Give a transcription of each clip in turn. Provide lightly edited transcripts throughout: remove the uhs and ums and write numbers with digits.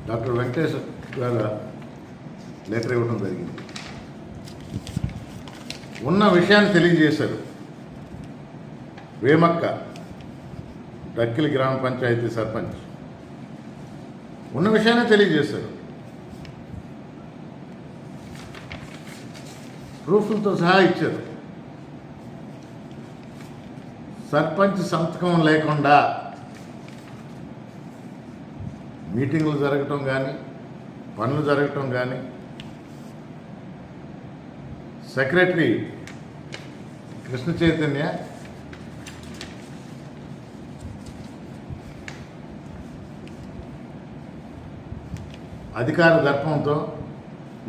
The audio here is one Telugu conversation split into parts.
డాక్టర్ వెంకటేష్ గారు లెటర్ ఇవ్వడం జరిగింది. ఉన్న విషయాన్ని తెలియజేశారు. వేమక్క డక్కిలి గ్రామ పంచాయతీ సర్పంచ్ ఉన్న విషయాన్ని తెలియజేశారు. ప్రూఫ్లతో సహా ఇచ్చారు. సర్పంచ్ సంతకం లేకుండా మీటింగ్లు జరగటం కానీ పనులు జరగటం కానీ సెక్రటరీ కృష్ణ చైతన్య అధికార దర్పంతో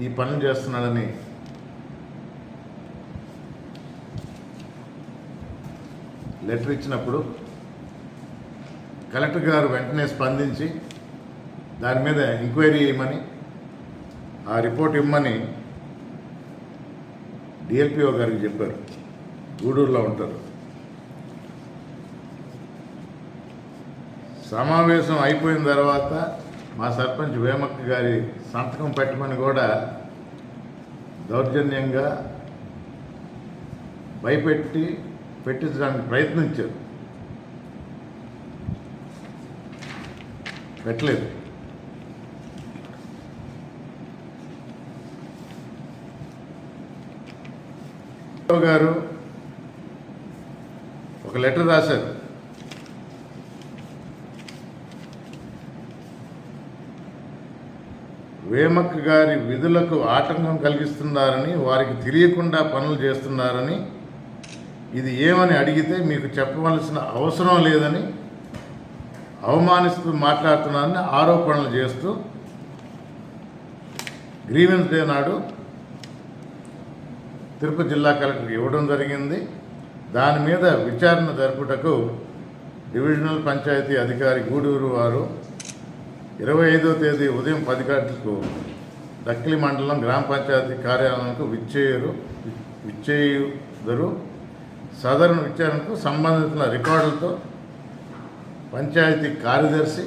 ఈ పనులు చేస్తున్నాడని లెటర్ ఇచ్చినప్పుడు కలెక్టర్ గారు వెంటనే స్పందించి దాని మీద ఎంక్వైరీ చేయమని ఆ రిపోర్ట్ ఇవ్వమని డిఎల్పిఓ గారికి చెప్పారు. గూడూరులో ఉంటారు. సమావేశం అయిపోయిన తర్వాత మా సర్పంచ్ వేమక్క గారి సంతకం పెట్టమని కూడా దౌర్జన్యంగా పెట్టించడానికి ప్రయత్నించారు. పెట్టలేదు. గారు ఒక లెటర్ రాశారు. వేమక్క గారి విధులకు ఆటంకం కలిగిస్తున్నారని, వారికి తెలియకుండా పనులు చేస్తున్నారని, ఇది ఏమని అడిగితే మీకు చెప్పవలసిన అవసరం లేదని అవమానిస్తూ మాట్లాడుతున్నారని ఆరోపణలు చేస్తూ గ్రీవెన్స్ డే నాడు తిరుపతి జిల్లా కలెక్టర్కి ఇవ్వడం జరిగింది. దాని మీద విచారణ జరుపుటకు డివిజనల్ పంచాయతీ అధికారి గూడూరు వారు 25వ తేదీ ఉదయం 10 గంటలకు డక్కిలి మండలం గ్రామ పంచాయతీ కార్యాలయానికి విచ్చేయుదరు. సదరణ విచారణకు సంబంధించిన రికార్డులతో పంచాయతీ కార్యదర్శి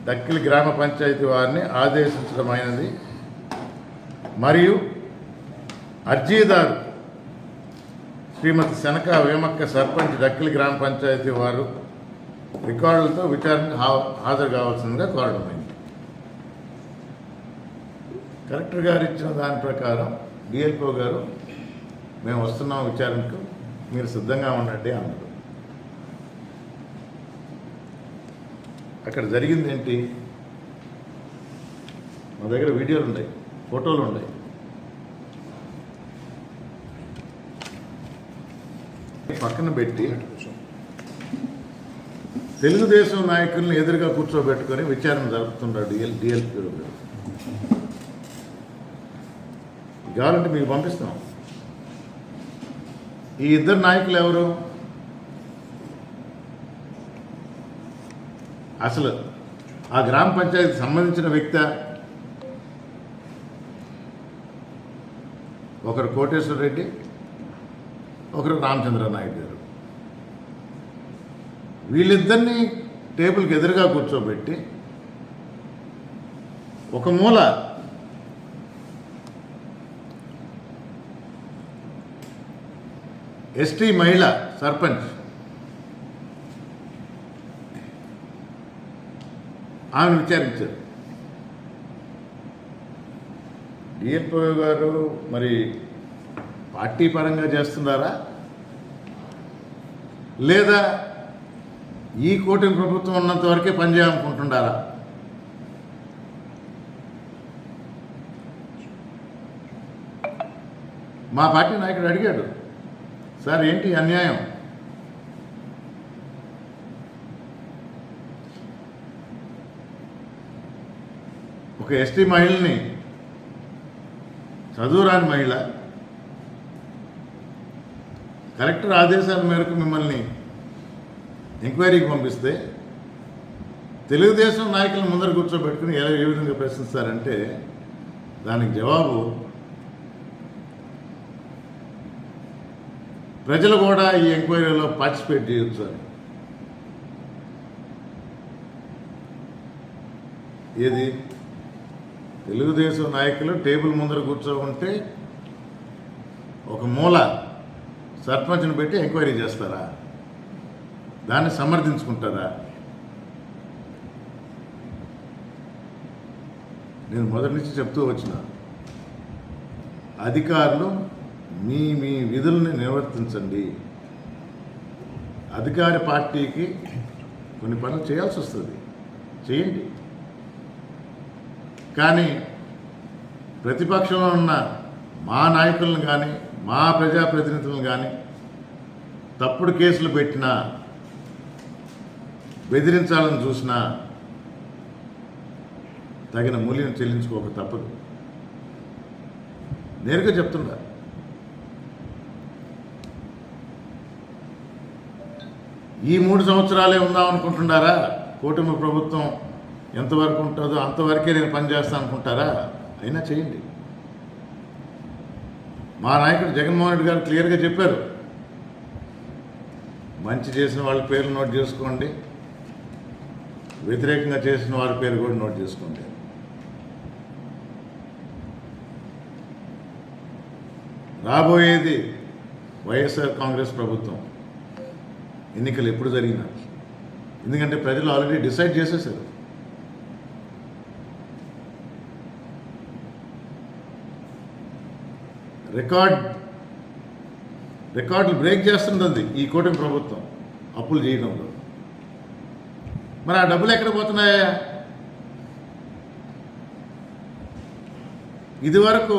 డక్కిలి గ్రామ పంచాయతీ వారిని ఆదేశించడమైనది. మరియు అర్జీదారు శ్రీమతి శనక వేమక్క సర్పంచ్ డక్కిలి గ్రామ పంచాయతీ వారు రికార్డులతో విచారణకు హాజరు కావాల్సిందిగా కోరడమైంది. కలెక్టర్ గారు ఇచ్చిన దాని ప్రకారం డిఎల్పిఓ గారు మేము వస్తున్నాం విచారణకు, మీరు సిద్ధంగా ఉండండి అన్నారు. అక్కడ జరిగింది ఏంటి? మా దగ్గర వీడియోలు ఉన్నాయి, ఫోటోలు ఉన్నాయి. పక్కన పెట్టి తెలుగుదేశం నాయకుల్ని ఎదురుగా కూర్చోబెట్టుకొని విచారణ జరుపుతున్నాడు డిఎల్పిఓ గారు. కావాలంటే మీకు పంపిస్తాం. ఈ ఇద్దరు నాయకులు ఎవరు? అసలు ఆ గ్రామ పంచాయతీకి సంబంధించిన వ్యక్తి ఒకరు కోటేశ్వర రెడ్డి, ఒకరు రామచంద్ర నాయుడు గారు. వీళ్ళిద్దరినీ టేబుల్కి ఎదురుగా కూర్చోబెట్టి ఒక మూల ఎస్టీ మహిళ సర్పంచ్, ఆమెను విచారించారు. డిఎల్పిఓ గారు మరి పార్టీ పరంగా చేస్తున్నారా లేదా ఈ కూటమి ప్రభుత్వం ఉన్నంత వరకే పనిచేయాలనుకుంటున్నారా? మా పార్టీ నాయకుడు అడిగాడు, సార్ ఏంటి అన్యాయం? ఒక ఎస్టీ మహిళని, చదువురాని మహిళ, కలెక్టర్ ఆదేశాల మేరకు మిమ్మల్ని ఎంక్వైరీకి పంపిస్తే తెలుగుదేశం నాయకులను ముందర కూర్చోబెట్టుకుని ఏ విధంగా ప్రశ్నిస్తారంటే దానికి జవాబు ప్రజలు కూడా ఈ ఎంక్వైరీలో పార్టిసిపేట్ చేయొచ్చు అని. ఏది తెలుగుదేశం నాయకులు టేబుల్ ముందర కూర్చోకుంటే ఒక మూల సర్పంచ్ని పెట్టి ఎంక్వైరీ చేస్తారా? దాన్ని సమర్థించుకుంటారా? నేను మొదటి నుంచి చెప్తూ వచ్చిన అధికారులు మీ మీ విధుల్ని నిర్వర్తించండి. అధికార పార్టీకి కొన్ని పనులు చేయాల్సి వస్తుంది, చేయండి. కానీ ప్రతిపక్షంలో ఉన్న మా నాయకులను కానీ మా ప్రజాప్రతినిధులను కానీ తప్పుడు కేసులు పెట్టినా బెదిరించాలని చూసినా తగిన మూల్యం చెల్లించుకోక తప్పదు. నేరుగా చెప్తున్నా. ఈ 3 సంవత్సరాలే ఉందాం అనుకుంటున్నారా? కూటమి ప్రభుత్వం ఎంతవరకు ఉంటుందో అంతవరకే నేను పనిచేస్తాను అనుకుంటారా? అయినా చేయండి. మా నాయకుడు జగన్మోహన్ రెడ్డి గారు క్లియర్గా చెప్పారు, మంచి చేసిన వాళ్ళ పేర్లు నోట్ చేసుకోండి, వ్యతిరేకంగా చేసిన వారి పేరు కూడా నోట్ చేసుకోండి. రాబోయేది వైఎస్ఆర్ కాంగ్రెస్ ప్రభుత్వం. ఎన్నికలు ఎప్పుడు జరిగినా, ఎందుకంటే ప్రజలు ఆల్రెడీ డిసైడ్ చేసేసారు. రికార్డులు బ్రేక్ చేస్తుంది ఈ కూటమి ప్రభుత్వం అప్పులు చేయడంలో. మరి ఆ డబ్బులు ఎక్కడ పోతున్నాయా? ఇదివరకు